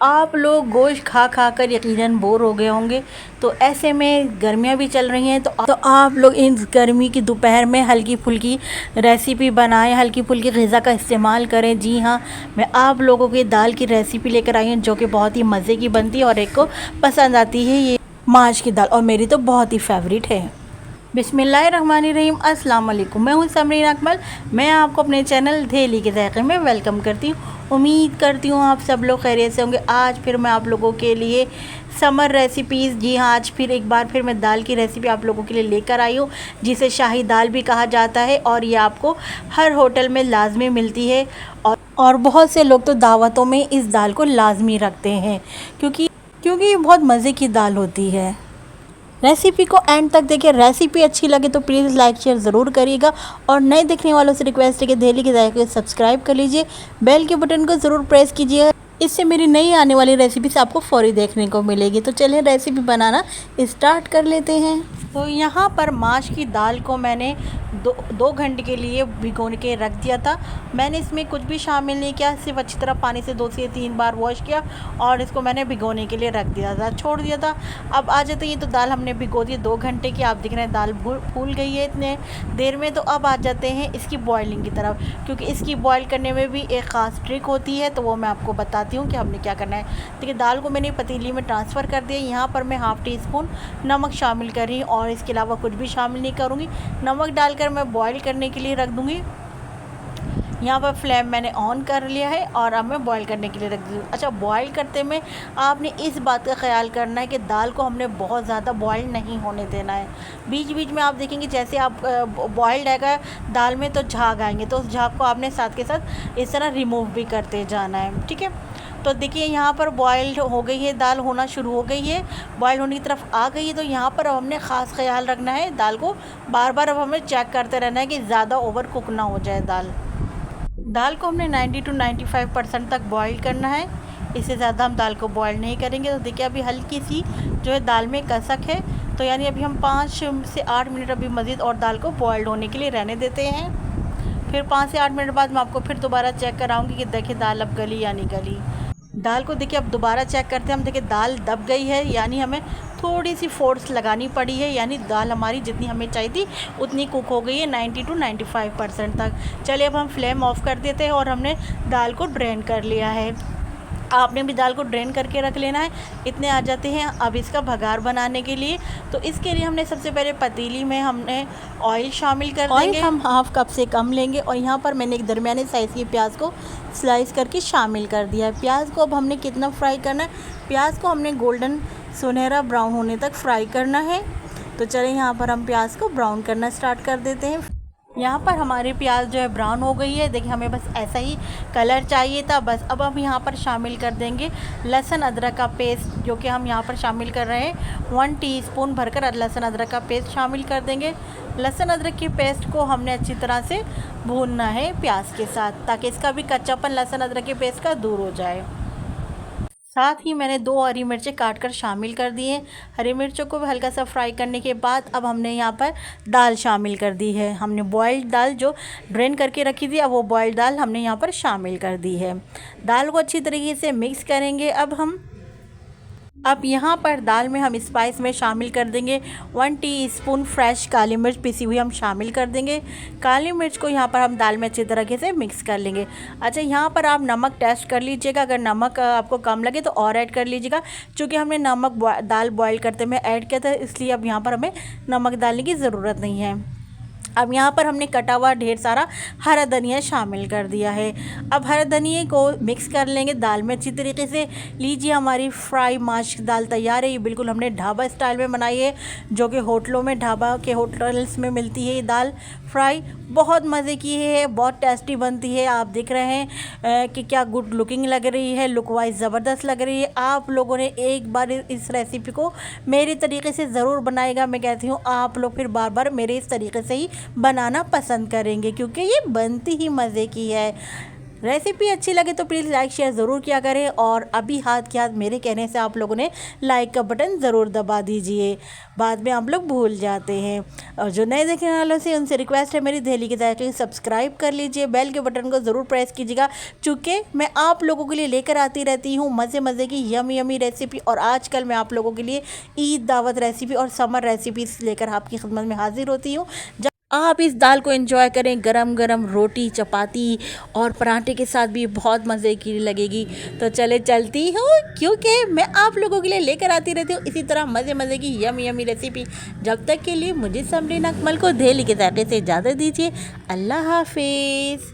आप लोग गोश्त खा खा कर यकीनन बोर हो गए होंगे। तो ऐसे में गर्मियाँ भी चल रही हैं, तो आप लोग इन गर्मी की दोपहर में हल्की फुल्की रेसिपी बनाएं, हल्की फुल्की ग़िज़ा का इस्तेमाल करें। जी हाँ, मैं आप लोगों की दाल की रेसिपी लेकर आई हूँ जो कि बहुत ही मज़े की बनती है और एक को पसंद आती है। ये माश की दाल और मेरी तो बहुत ही फेवरेट है। बिस्मिल्लाहिर्रहमानिर्रहीम, अस्सलाम वालेकुम। मैं हूँ समरीन अकमल। मैं आपको अपने चैनल धेली के ज़ायक़े में वेलकम करती हूँ। उम्मीद करती हूँ आप सब लोग खैरियत से होंगे। आज फिर मैं आप लोगों के लिए समर रेसिपीज़, जी हाँ, आज फिर एक बार फिर मैं दाल की रेसिपी आप लोगों के लिए लेकर आई हूँ, जिसे शाही दाल भी कहा जाता है और ये आपको हर होटल में लाजमी मिलती है। और बहुत से लोग तो दावतों में इस दाल को लाजमी रखते हैं, क्योंकि ये बहुत मज़े की दाल होती है। रेसिपी को एंड तक देखिए। रेसिपी अच्छी लगे तो प्लीज़ लाइक शेयर ज़रूर करिएगा और नए देखने वालों से रिक्वेस्ट है कि धेली के ज़ायक़े सब्सक्राइब कर लीजिए, बेल के बटन को ज़रूर प्रेस कीजिए। इससे मेरी नई आने वाली रेसिपीज़ आपको फ़ौरी देखने को मिलेगी। तो चलिए रेसिपी बनाना स्टार्ट कर लेते हैं। तो यहाँ पर माश की दाल को मैंने दो घंटे के लिए भिगो के रख दिया था। मैंने इसमें कुछ भी शामिल नहीं किया, सिर्फ अच्छी तरह पानी से 2 से 3 बार वॉश किया और इसको मैंने भिगोने के लिए रख दिया था, छोड़ दिया था। अब आ जाते ये तो दाल हमने भिगो दी 2 घंटे की। आप देख रहे हैं दाल फूल गई है इतने देर में। तो अब आ जाते हैं इसकी बॉयलिंग की तरफ, क्योंकि इसकी बॉयल करने में भी एक ख़ास ट्रिक होती है, तो वो मैं आपको बताती हूँ कि हमने क्या करना है। देखिए, दाल को मैंने पतीली में ट्रांसफ़र कर दिया। यहाँ पर मैं हाफ़ टी स्पून नमक शामिल कर रही हूँ और इसके अलावा कुछ भी शामिल नहीं करूँगी। नमक डालकर मैं बॉयल करने के लिए रख दूँगी। यहाँ पर फ्लेम मैंने ऑन कर लिया है और अब मैं बॉईल करने के लिए रख दी हूँ। अच्छा, बॉईल करते में आपने इस बात का ख्याल करना है कि दाल को हमने बहुत ज़्यादा बॉईल नहीं होने देना है। बीच बीच में आप देखेंगे जैसे आप बॉइल्ड आएगा दाल में तो झाग आएंगे, तो उस झाग को आपने साथ के साथ इस तरह रिमूव भी करते जाना है, ठीक है। तो देखिए, यहाँ पर बॉयल हो गई है, दाल होना शुरू हो गई है, बॉयल होने की तरफ आ गई है। तो यहाँ पर अब हमने ख़ास ख्याल रखना है, दाल को बार बार अब हमें चेक करते रहना है कि ज़्यादा ओवर कुक ना हो जाए दाल को हमने 90 to 95% तक बॉईल करना है। इससे ज़्यादा हम दाल को बॉईल नहीं करेंगे। तो देखिए, अभी हल्की सी जो है दाल में कसक है, तो यानी अभी हम 5 से 8 मिनट अभी मज़ीद और दाल को बॉइल्ड होने के लिए रहने देते हैं। फिर 5 से 8 मिनट बाद मैं आपको फिर दोबारा चेक कराऊंगी कि देखिए दाल अब गली या नहीं गली। दाल को देखिए अब दोबारा चेक करते हैं हम। देखिए दाल दब गई है, यानी हमें थोड़ी सी फोर्स लगानी पड़ी है, यानी दाल हमारी जितनी हमें चाहिए थी उतनी कुक हो गई है 90 to 95% तक। चलिए अब हम फ्लेम ऑफ कर देते हैं और हमने दाल को ड्रेन कर लिया है। आपने भी दाल को ड्रेन करके रख लेना है। इतने आ जाते हैं अब इसका भगार बनाने के लिए। तो इसके लिए हमने सबसे पहले पतीली में हमने ऑयल शामिल कर देंगे। ऑयल हम हाफ़ कप से कम लेंगे और यहाँ पर मैंने एक दरमियाने साइज़ की प्याज को स्लाइस करके शामिल कर दिया है। प्याज को अब हमने कितना फ्राई करना है, प्याज को हमने गोल्डन सुनहरा ब्राउन होने तक फ्राई करना है। तो चलिए यहाँ पर हम प्याज को ब्राउन करना स्टार्ट कर देते हैं। यहाँ पर हमारी प्याज जो है ब्राउन हो गई है। देखिए, हमें बस ऐसा ही कलर चाहिए था बस। अब हम यहाँ पर शामिल कर देंगे लहसुन अदरक का पेस्ट, जो कि हम यहाँ पर शामिल कर रहे हैं 1 टीस्पून भरकर लहसुन अदरक का पेस्ट शामिल कर देंगे। लहसुन अदरक की पेस्ट को हमने अच्छी तरह से भूनना है प्याज के साथ, ताकि इसका भी कच्चापन लहसुन अदरक के पेस्ट का दूर हो जाए। साथ ही मैंने 2 हरी मिर्चें काट कर शामिल कर दी हैं। हरी मिर्चों को भी हल्का सा फ्राई करने के बाद अब हमने यहाँ पर दाल शामिल कर दी है। हमने बॉइल्ड दाल जो ड्रेन करके रखी थी, अब वो बॉइल्ड दाल हमने यहाँ पर शामिल कर दी है। दाल को अच्छी तरीके से मिक्स करेंगे। अब यहाँ पर दाल में हम स्पाइस में शामिल कर देंगे 1 टीस्पून फ्रेश काली मिर्च पिसी हुई हम शामिल कर देंगे। काली मिर्च को यहाँ पर हम दाल में अच्छी तरीके से मिक्स कर लेंगे। अच्छा, यहाँ पर आप नमक टेस्ट कर लीजिएगा, अगर नमक आपको कम लगे तो और ऐड कर लीजिएगा। चूँकि हमने नमक दाल बॉयल करते में ऐड किया था, इसलिए अब यहाँ पर हमें नमक डालने की ज़रूरत नहीं है। अब यहाँ पर हमने कटा हुआ ढेर सारा हरा धनिया शामिल कर दिया है। अब हरा धनिया को मिक्स कर लेंगे दाल में अच्छी तरीके से। लीजिए, हमारी फ्राई माश दाल तैयार है। ये बिल्कुल हमने ढाबा स्टाइल में बनाई है, जो कि होटलों में, ढाबा के होटल्स में मिलती है ये दाल फ्राई। बहुत मज़े की है, बहुत टेस्टी बनती है। आप देख रहे हैं कि क्या गुड लुकिंग लग रही है, लुक वाइज ज़बरदस्त लग रही है। आप लोगों ने एक बार इस रेसिपी को मेरे तरीके से ज़रूर बनाएगा। मैं कहती हूँ आप लोग फिर बार बार मेरे इस तरीके से ही बनाना पसंद करेंगे, क्योंकि ये बनती ही मज़े की है। रेसिपी अच्छी लगे तो प्लीज़ लाइक शेयर ज़रूर किया करें, और अभी हाथ के हाथ मेरे कहने से आप लोगों ने लाइक का बटन ज़रूर दबा दीजिए, बाद में आप लोग भूल जाते हैं। और जो नए देखने वालों से उनसे रिक्वेस्ट है मेरी, दहली के जायके सब्सक्राइब कर लीजिए, बेल के बटन को ज़रूर प्रेस कीजिएगा, चूँकि मैं आप लोगों के लिए लेकर आती रहती हूँ मज़े मज़े की यमी यमी रेसिपी। और आजकल मैं आप लोगों के लिए ईद दावत रेसिपी और समर रेसिपीज़ लेकर आपकी खिदमत में हाजिर होती हूँ। आप इस दाल को एंजॉय करें, गरम गरम रोटी चपाती और पराठे के साथ भी बहुत मज़े की लगेगी। तो चलती हूँ, क्योंकि मैं आप लोगों के लिए लेकर आती रहती हूँ इसी तरह मज़े मज़े की यमी यमी रेसिपी। जब तक के लिए मुझे समरीन अकमल को दहली के जायके से इजाज़त दीजिए। अल्लाह हाफिज़।